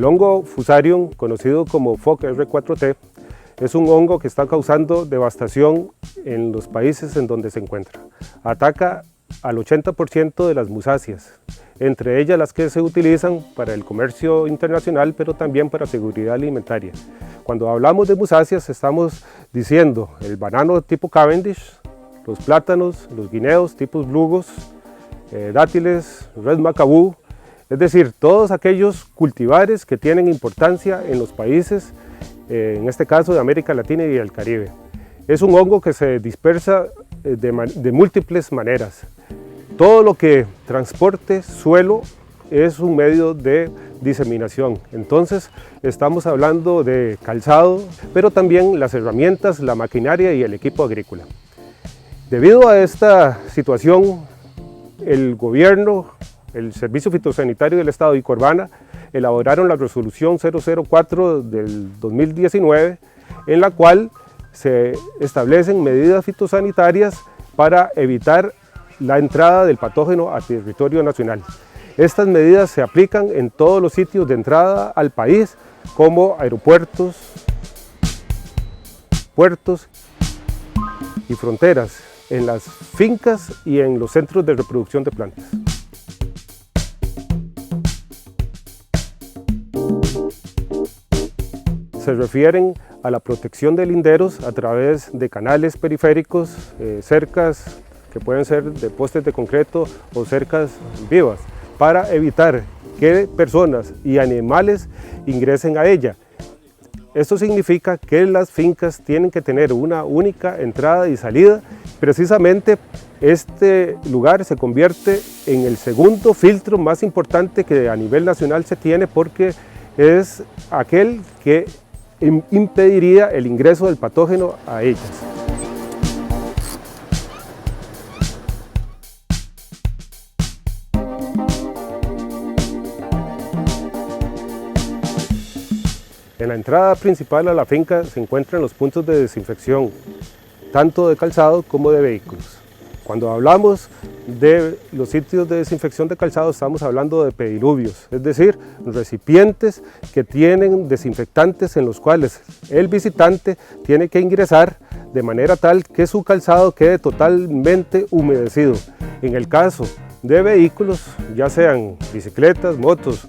El hongo Fusarium, conocido como FOC R4T, es un hongo que está causando devastación en los países en donde se encuentra. Ataca al 80% de las musáceas, entre ellas las que se utilizan para el comercio internacional, pero también para seguridad alimentaria. Cuando hablamos de musáceas estamos diciendo el banano tipo Cavendish, los plátanos, los guineos tipos Blugos, dátiles, Red Macabú, es decir, todos aquellos cultivares que tienen importancia en los países, en este caso de América Latina y el Caribe. Es un hongo que se dispersa de múltiples maneras. Todo lo que transporte suelo es un medio de diseminación. Entonces estamos hablando de calzado, pero también las herramientas, la maquinaria y el equipo agrícola. Debido a esta situación, el gobierno, el Servicio Fitosanitario del Estado y Corvana elaboraron la resolución 004 del 2019, en la cual se establecen medidas fitosanitarias para evitar la entrada del patógeno a territorio nacional. Estas medidas se aplican en todos los sitios de entrada al país, como aeropuertos, puertos y fronteras, en las fincas y en los centros de reproducción de plantas. Se refieren a la protección de linderos a través de canales periféricos, cercas que pueden ser de postes de concreto o cercas vivas, para evitar que personas y animales ingresen a ella. Esto significa que las fincas tienen que tener una única entrada y salida. Precisamente este lugar se convierte en el segundo filtro más importante que a nivel nacional se tiene, porque es aquel que impediría el ingreso del patógeno a ellas. En la entrada principal a la finca se encuentran los puntos de desinfección, tanto de calzado como de vehículos. Cuando hablamos de los sitios de desinfección de calzado estamos hablando de pediluvios, es decir, recipientes que tienen desinfectantes en los cuales el visitante tiene que ingresar de manera tal que su calzado quede totalmente humedecido. En el caso de vehículos, ya sean bicicletas, motos,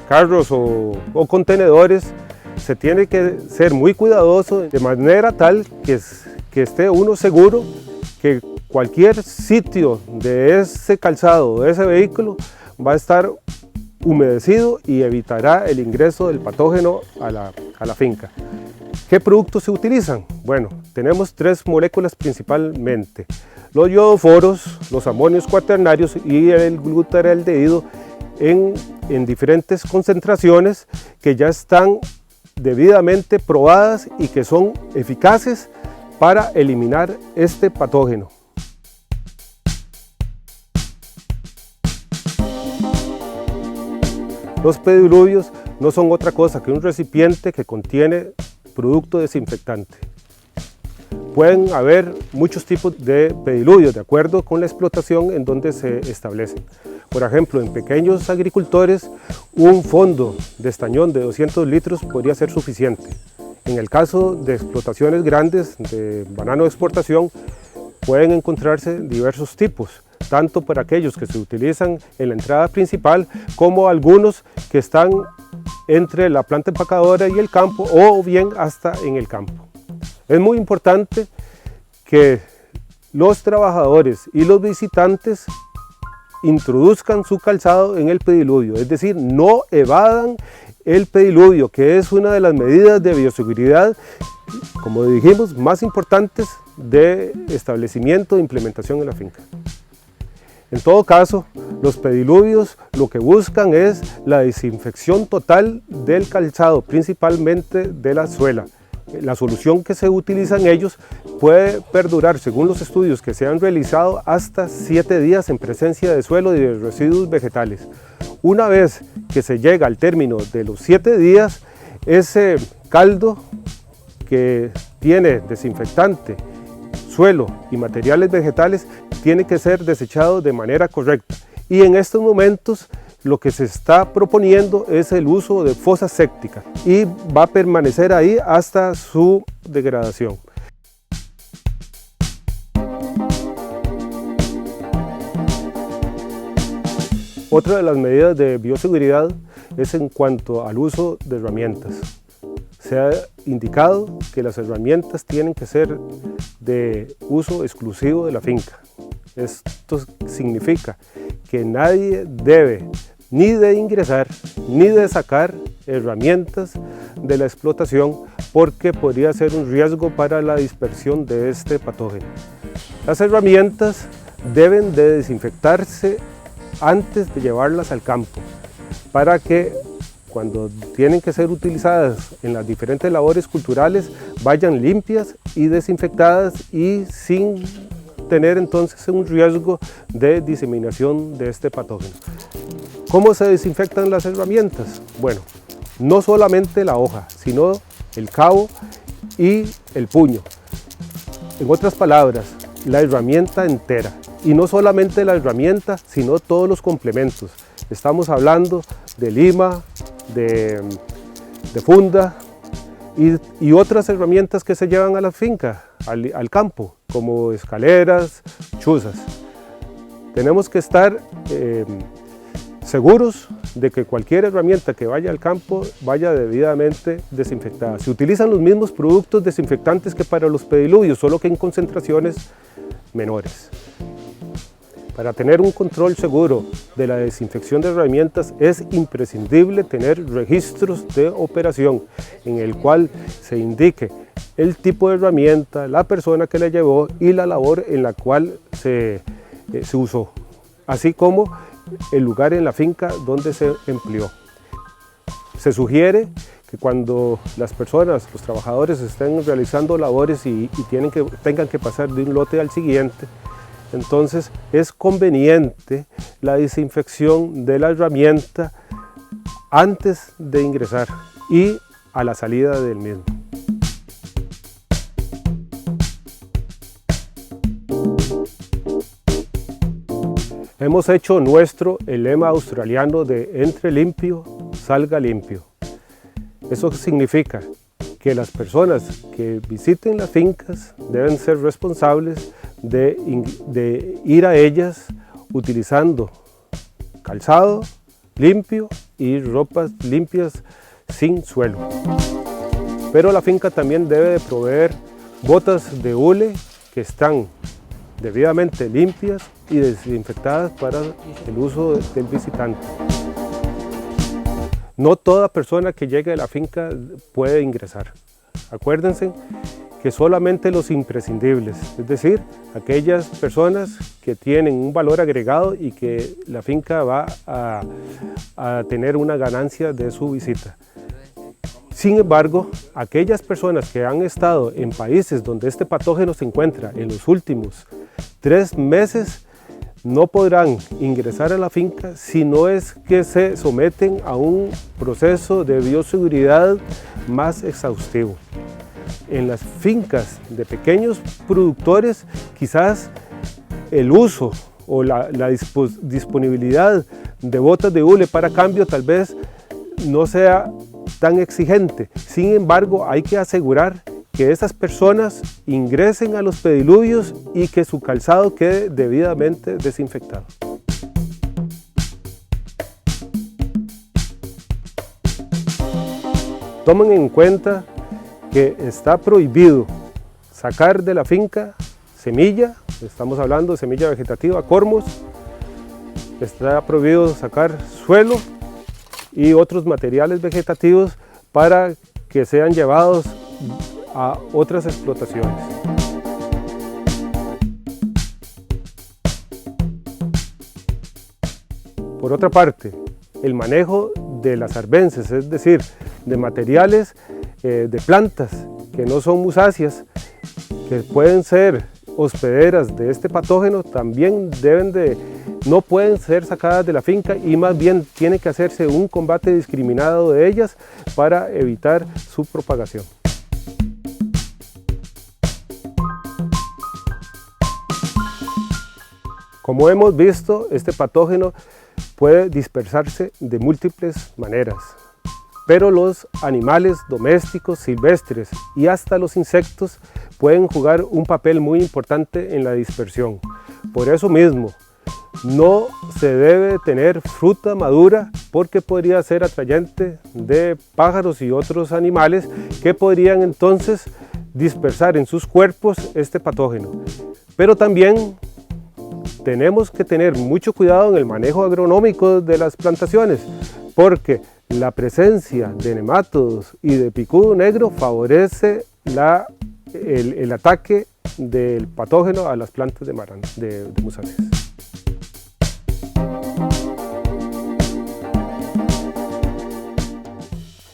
carros o contenedores, se tiene que ser muy cuidadoso de manera tal que esté uno seguro que cualquier sitio de ese calzado, de ese vehículo, va a estar humedecido y evitará el ingreso del patógeno a la finca. ¿Qué productos se utilizan? Bueno, tenemos tres moléculas principalmente: los iodoforos, los amonios cuaternarios y el glutaraldehído en diferentes concentraciones que ya están debidamente probadas y que son eficaces para eliminar este patógeno. Los pediluvios no son otra cosa que un recipiente que contiene producto desinfectante. Pueden haber muchos tipos de pediluvios de acuerdo con la explotación en donde se establecen. Por ejemplo, en pequeños agricultores, un fondo de estañón de 200 litros podría ser suficiente. En el caso de explotaciones grandes de banano de exportación, pueden encontrarse diversos tipos, tanto para aquellos que se utilizan en la entrada principal como algunos que están entre la planta empacadora y el campo, o bien hasta en el campo. Es muy importante que los trabajadores y los visitantes introduzcan su calzado en el pediluvio, es decir, no evadan el pediluvio, que es una de las medidas de bioseguridad, como dijimos, más importantes de establecimiento e implementación en la finca. En todo caso, los pediluvios lo que buscan es la desinfección total del calzado, principalmente de la suela. La solución que se utiliza en ellos puede perdurar, según los estudios que se han realizado, hasta 7 días en presencia de suelo y de residuos vegetales. Una vez que se llega al término de los 7 días, ese caldo que tiene desinfectante, suelo y materiales vegetales tiene que ser desechado de manera correcta. Y en estos momentos lo que se está proponiendo es el uso de fosas sépticas y va a permanecer ahí hasta su degradación. Otra de las medidas de bioseguridad es en cuanto al uso de herramientas. Se ha indicado que las herramientas tienen que ser de uso exclusivo de la finca. Esto significa que nadie debe ni de ingresar ni de sacar herramientas de la explotación porque podría ser un riesgo para la dispersión de este patógeno. Las herramientas deben de desinfectarse antes de llevarlas al campo para que cuando tienen que ser utilizadas en las diferentes labores culturales vayan limpias y desinfectadas y sin tener entonces un riesgo de diseminación de este patógeno. ¿Cómo se desinfectan las herramientas? Bueno, no solamente la hoja, sino el cabo y el puño. En otras palabras, la herramienta entera. Y no solamente la herramienta, sino todos los complementos. Estamos hablando de lima, de funda y otras herramientas que se llevan a la finca, al campo, como escaleras, chuzas. Tenemos que estar seguros de que cualquier herramienta que vaya al campo vaya debidamente desinfectada. Se utilizan los mismos productos desinfectantes que para los pediluvios, solo que en concentraciones menores. Para tener un control seguro de la desinfección de herramientas es imprescindible tener registros de operación en el cual se indique el tipo de herramienta, la persona que la llevó y la labor en la cual se usó, así como el lugar en la finca donde se empleó. Se sugiere que cuando las personas, los trabajadores estén realizando labores y tengan que pasar de un lote al siguiente, entonces es conveniente la desinfección de la herramienta antes de ingresar y a la salida del mismo. Hemos hecho nuestro el lema australiano de entre limpio, salga limpio. Eso significa que las personas que visiten las fincas deben ser responsables de ir a ellas utilizando calzado limpio y ropas limpias sin suelo. Pero la finca también debe de proveer botas de hule que están debidamente limpias y desinfectadas para el uso del visitante. No toda persona que llegue a la finca puede ingresar. Acuérdense que solamente los imprescindibles, es decir, aquellas personas que tienen un valor agregado y que la finca va a tener una ganancia de su visita. Sin embargo, aquellas personas que han estado en países donde este patógeno se encuentra en los últimos 3 meses no podrán ingresar a la finca si no es que se someten a un proceso de bioseguridad más exhaustivo. En las fincas de pequeños productores, quizás el uso o la disponibilidad de botas de hule para cambio tal vez no sea tan exigente. Sin embargo, hay que asegurar que esas personas ingresen a los pediluvios y que su calzado quede debidamente desinfectado. Tomen en cuenta que está prohibido sacar de la finca semilla, estamos hablando de semilla vegetativa, cormos, está prohibido sacar suelo y otros materiales vegetativos para que sean llevados a otras explotaciones. Por otra parte, el manejo de las arbences, es decir, de materiales de plantas que no son musáceas, que pueden ser hospederas de este patógeno, también no pueden ser sacadas de la finca y más bien tiene que hacerse un combate discriminado de ellas para evitar su propagación. Como hemos visto, este patógeno puede dispersarse de múltiples maneras. Pero los animales domésticos, silvestres y hasta los insectos pueden jugar un papel muy importante en la dispersión. Por eso mismo, no se debe tener fruta madura porque podría ser atrayente de pájaros y otros animales que podrían entonces dispersar en sus cuerpos este patógeno. Pero también tenemos que tener mucho cuidado en el manejo agronómico de las plantaciones, porque la presencia de nemátodos y de picudo negro favorece el ataque del patógeno a las plantas de musáceas.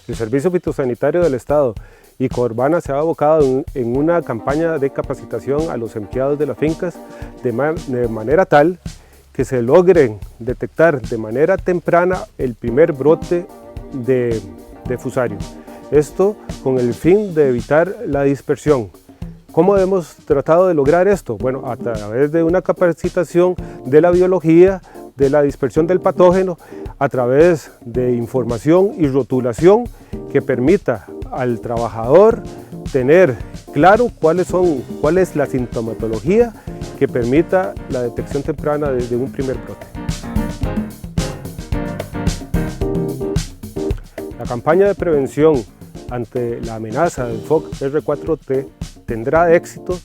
El Servicio Fitosanitario del Estado y Corbana se ha abocado en una campaña de capacitación a los empleados de las fincas de manera tal que se logren detectar de manera temprana el primer brote de fusario. Esto con el fin de evitar la dispersión. ¿Cómo hemos tratado de lograr esto? Bueno, a través de una capacitación de la biología, de la dispersión del patógeno, a través de información y rotulación que permita al trabajador tener claro cuál es la sintomatología que permita la detección temprana de un primer brote. La campaña de prevención ante la amenaza del FOC R4T tendrá éxito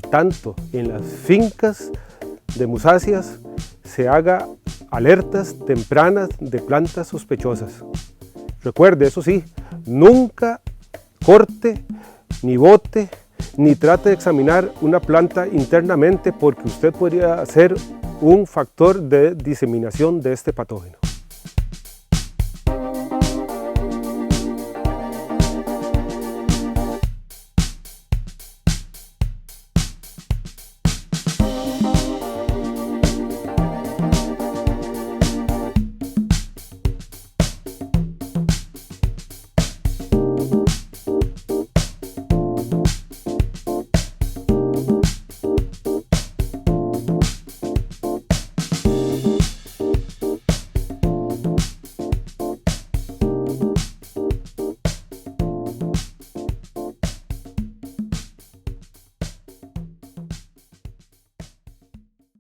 tanto en las fincas de musáceas se haga alertas tempranas de plantas sospechosas. Recuerde, eso sí, nunca corte, ni bote, ni trate de examinar una planta internamente porque usted podría ser un factor de diseminación de este patógeno.